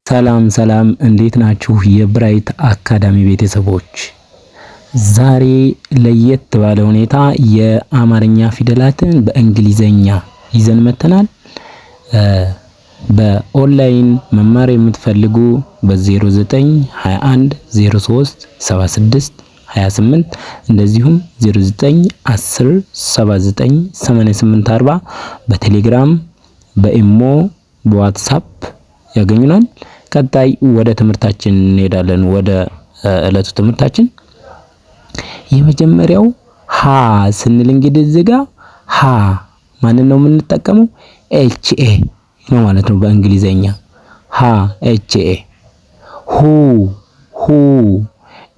ሰላም ሰላም እንዴት ናችሁ? የብራይት አካዳሚ ቤተሰቦች ዛሬ ለየት ባለ ሁኔታ የአማርኛ ፊደላትን በእንግሊዘኛ ይዘን መተናል። በኦንላይን መማር የምትፈልጉ በ0921 03 76 28 እንደዚሁም 0910 79 88 40 በቴሌግራም በኢሞ በዋትስአፕ ያገኙናል። ቀጣይ ወደ ትምህርታችን እንሄዳለን። ወደ ዕለቱ ትምህርታችን የመጀመሪያው ሀ ስንል እንግዲህ እዚህ ጋር ሀ ማንን ነው የምንጠቀመው? ኤች ኤ ነው ማለት ነው በእንግሊዘኛ ሀ ኤች ኤ። ሁ ሁ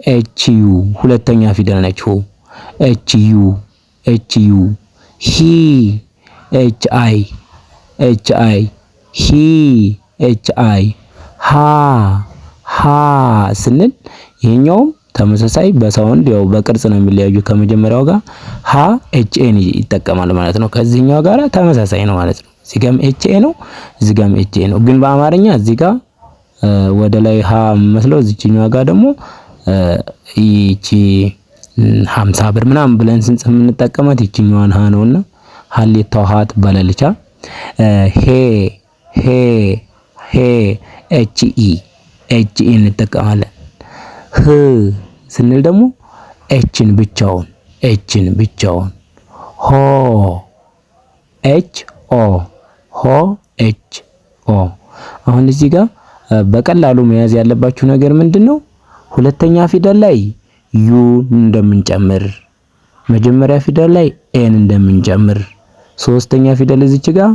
ኤች ዩ ሁለተኛ ፊደል ነች። ሁ ኤች ዩ ኤች ዩ። ሂ ኤች አይ ኤች አይ ሂ ኤች አይ። ሃ ሃ ስንል ይሄኛውም ተመሳሳይ በሳውንድ ያው በቅርጽ ነው የሚለያዩ ከመጀመሪያው ጋር ሃ ኤች ኤን ይጠቀማል ማለት ነው። ከዚህኛው ጋር ተመሳሳይ ነው ማለት ነው። እዚህ ጋርም ኤች ኤ ነው፣ እዚህ ጋርም ኤች ኤ ነው። ግን በአማርኛ እዚህ ጋር ወደ ላይ ሃ መስለው እዚህኛው ጋር ደግሞ ይቺ 50 ብር ምናምን ብለን ስንጽፍ የምንጠቀማት ይቺኛዋን ሃ ነውና ሀሌታው ሃ ትባላለች። ሄ ሄ ሄ ኤች ኢ ኤች ኢ እንጠቀማለን። ህ ስንል ደግሞ ኤችን ብቻውን ሆ ኤች ኦ ሆ ኤች ኦ። አሁን እዚህ ጋር በቀላሉ መያዝ ያለባችሁ ነገር ምንድነው? ሁለተኛ ፊደል ላይ ዩ እንደምንጨምር፣ መጀመሪያ ፊደል ላይ ኤን እንደምንጨምር፣ ሶስተኛ ፊደል እዚች ጋር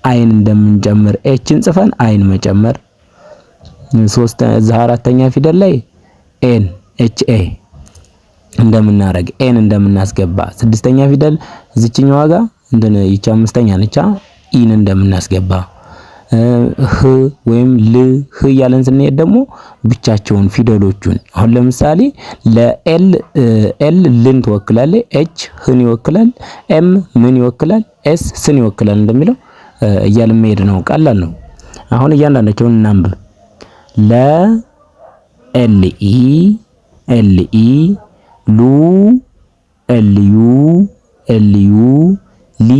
አይን እንደምንጨምር ኤችን ጽፈን አይን መጨመር፣ አራተኛ ፊደል ላይ ኤን ኤች ኤ እንደምናረግ ኤን እንደምናስገባ፣ ስድስተኛ ፊደል እዚችኛው ጋር ይቺ አምስተኛ ነች ኢን እንደምናስገባ፣ ህ ወይም ል ህ እያለን ስንሄድ ደግሞ ብቻቸውን ፊደሎቹን አሁን ለምሳሌ ለኤል ኤል ልን ትወክላለች፣ ኤች ህን ይወክላል፣ ኤም ምን ይወክላል፣ ኤስ ስን ይወክላል እንደሚለው እያልን መሄድ ነው። ቀላል ነው። አሁን እያንዳንዳቸውን እናንብብ። ለ ኤል ኢ ኤል ኢ፣ ሉ ኤል ዩ ኤል ዩ፣ ሊ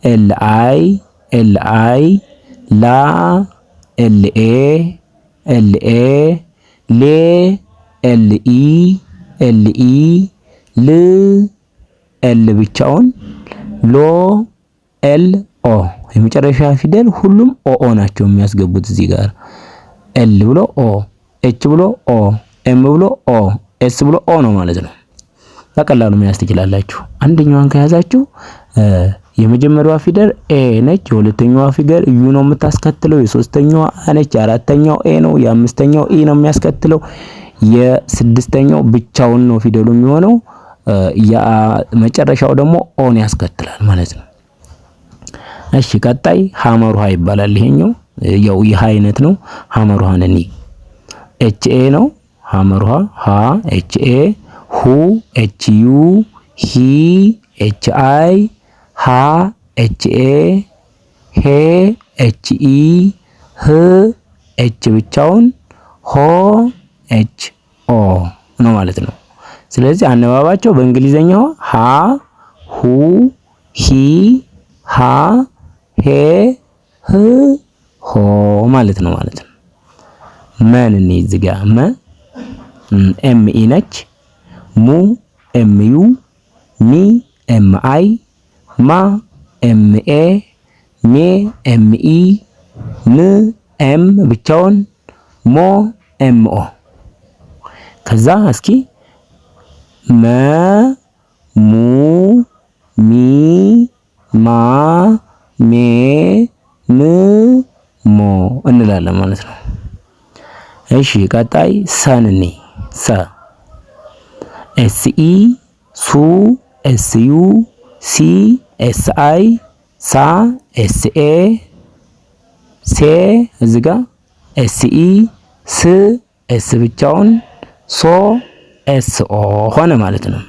ኤል አይ ኤል አይ፣ ላ ኤል ኤ ኤል ኤ፣ ሌ ኤል ኢ ኤል ኢ፣ ል ኤል ብቻውን፣ ሎ ኤል ኦ። የመጨረሻ ፊደል ሁሉም ኦ ናቸው የሚያስገቡት እዚህ ጋር ኤል ብሎ ኦ፣ ኤች ብሎ ኦ፣ ኤም ብሎ ኦ፣ ኤስ ብሎ ኦ ነው ማለት ነው። በቀላሉ መያዝ ትችላላችሁ። አንደኛዋን ከያዛችሁ የመጀመሪያዋ ፊደል ኤ ነች፣ የሁለተኛዋ ፊደል ዩ ነው የምታስከትለው፣ የሶስተኛዋ አ ነች፣ የአራተኛው ኤ ነው፣ የአምስተኛው ኢ ነው የሚያስከትለው፣ የስድስተኛው ብቻውን ነው ፊደሉ የሚሆነው፣ የመጨረሻው ደግሞ ኦን ያስከትላል ማለት ነው። እሺ ቀጣይ ሐመሩሃ ይባላል። ይሄኛው ያው የሃ አይነት ነው። ሐመሩሃ ነኒ ኤች ኤ ነው ሐመሩሃ ሃ ኤች ኤ፣ ሁ ኤች ዩ፣ ሂ ኤች አይ፣ ሃ ኤች ኤ፣ ሄ ኤች ኢ፣ ህ ኤች ብቻውን፣ ሆ ኤች ኦ ነው ማለት ነው። ስለዚህ አነባባቸው በእንግሊዘኛው ሃ ሁ ሂ ሃ ሄ ህ ሆ ማለት ነው ማለት ነው። መን እዚህ ጋር መ ኤም ኢ ነች፣ ሙ ኤም ዩ፣ ሚ ኤም አይ፣ ማ ኤም ኤ፣ ሜ ኤም ኢ፣ ም ኤም ብቻውን፣ ሞ ኤም ኦ። ከዛ እስኪ መ ሙ ሚ ማ ሜ ም ሞ እንላለን ማለት ነው። እሺ ቀጣይ ሰንኒ ሰ ኤስ ኢ፣ ሱ ኤስ ዩ፣ ሲ ኤስ አይ፣ ሳ ኤስ ኤ፣ ሴ እዚህ ጋር ኤስ ኢ፣ ስ ኤስ ብቻውን፣ ሶ ኤስ ኦ ሆነ ማለት ነው።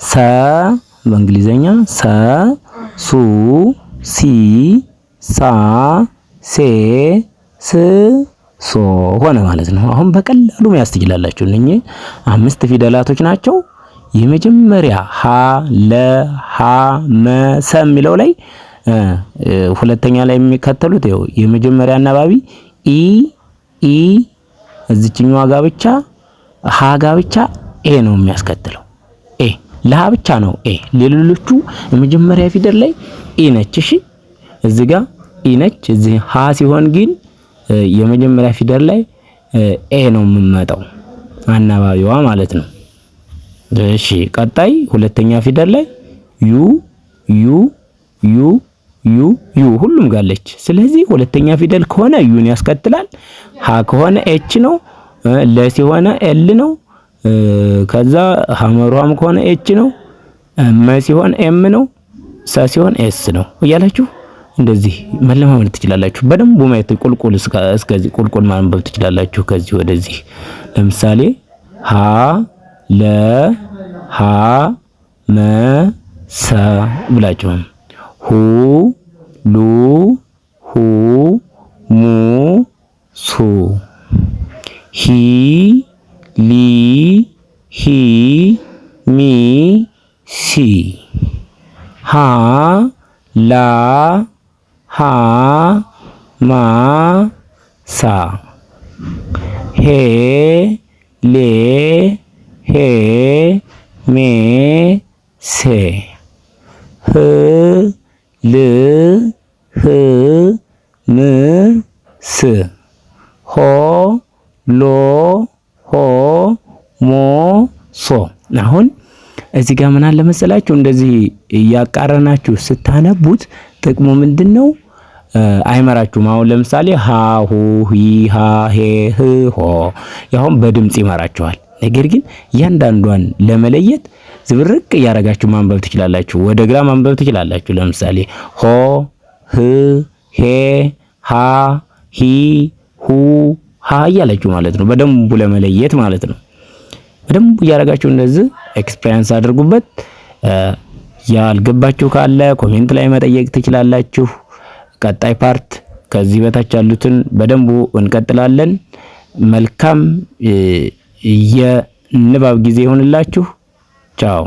ሰ በእንግሊዘኛ ሰ፣ ሱ፣ ሲ፣ ሳ፣ ሴ፣ ሶ ሆነ ማለት ነው። አሁን በቀላሉ መያዝ ትችላላችሁ። እነኚህ 5 ፊደላቶች ናቸው። የመጀመሪያ ሀ ለ ሀ መ ሰ የሚለው ላይ ሁለተኛ ላይ የሚከተሉት ይኸው የመጀመሪያ አናባቢ ኢ እዚችኛዋ ጋር ብቻ ሀ ጋር ብቻ ኤ ነው የሚያስከትለው። ኤ ለሀ ብቻ ነው ኤ። ሌሎቹ የመጀመሪያ ፊደል ላይ ኢ ነች። እሺ እዚህ ጋር ኢ ነች። እዚህ ሀ ሲሆን ግን የመጀመሪያ ፊደል ላይ ኤ ነው የምመጣው አናባቢዋ ማለት ነው። እሺ ቀጣይ ሁለተኛ ፊደል ላይ ዩ ሁሉም ጋለች። ስለዚህ ሁለተኛ ፊደል ከሆነ ዩን ያስከትላል። ሀ ከሆነ ኤች ነው። ለ ሲሆን ኤል ነው። ከዛ ሐመሯም ከሆነ ኤች ነው። መ ሲሆን ኤም ነው። ሰ ሲሆን ኤስ ነው እያላችሁ እንደዚህ መለማመድ ትችላላችሁ። በደንብ ማየት ቁልቁል እስከዚህ ቁልቁል ማንበብ ትችላላችሁ። ከዚህ ወደዚህ ለምሳሌ ሀ ለ ሀ መ ሰ ብላችሁ ሁ ሉ ሁ ሙ ሱ ሂ ሊ ሂ ሚ ሲ ሃ ላ ሃ ማ ሳ ሄ ሌ ሄ ሜ ሴ ህ ል ህ ም ስ ሆ ሎ ሆ ሞ ሶ። አሁን እዚህ ጋር ምን አለ መሰላችሁ እንደዚህ እያቃረናችሁ ስታነቡት ጥቅሙ ምንድነው? አይመራችሁም። አሁን ለምሳሌ ሀ ሁ ሂ ሃ ሄ ህ ሆ ያሁን በድምጽ ይመራችኋል። ነገር ግን እያንዳንዷን ለመለየት ዝብርቅ እያረጋችሁ ማንበብ ትችላላችሁ። ወደ ግራ ማንበብ ትችላላችሁ። ለምሳሌ ሆ ህ ሄ ሃ ሂ ሁ ሃ እያላችሁ ማለት ነው። በደንቡ ለመለየት ማለት ነው። በደንቡ እያረጋችሁ እንደዚህ ኤክስፒሪየንስ አድርጉበት። ያልገባችሁ ካለ ኮሜንት ላይ መጠየቅ ትችላላችሁ። ቀጣይ ፓርት ከዚህ በታች ያሉትን በደንቡ እንቀጥላለን። መልካም የንባብ ጊዜ ይሁንላችሁ። ቻው።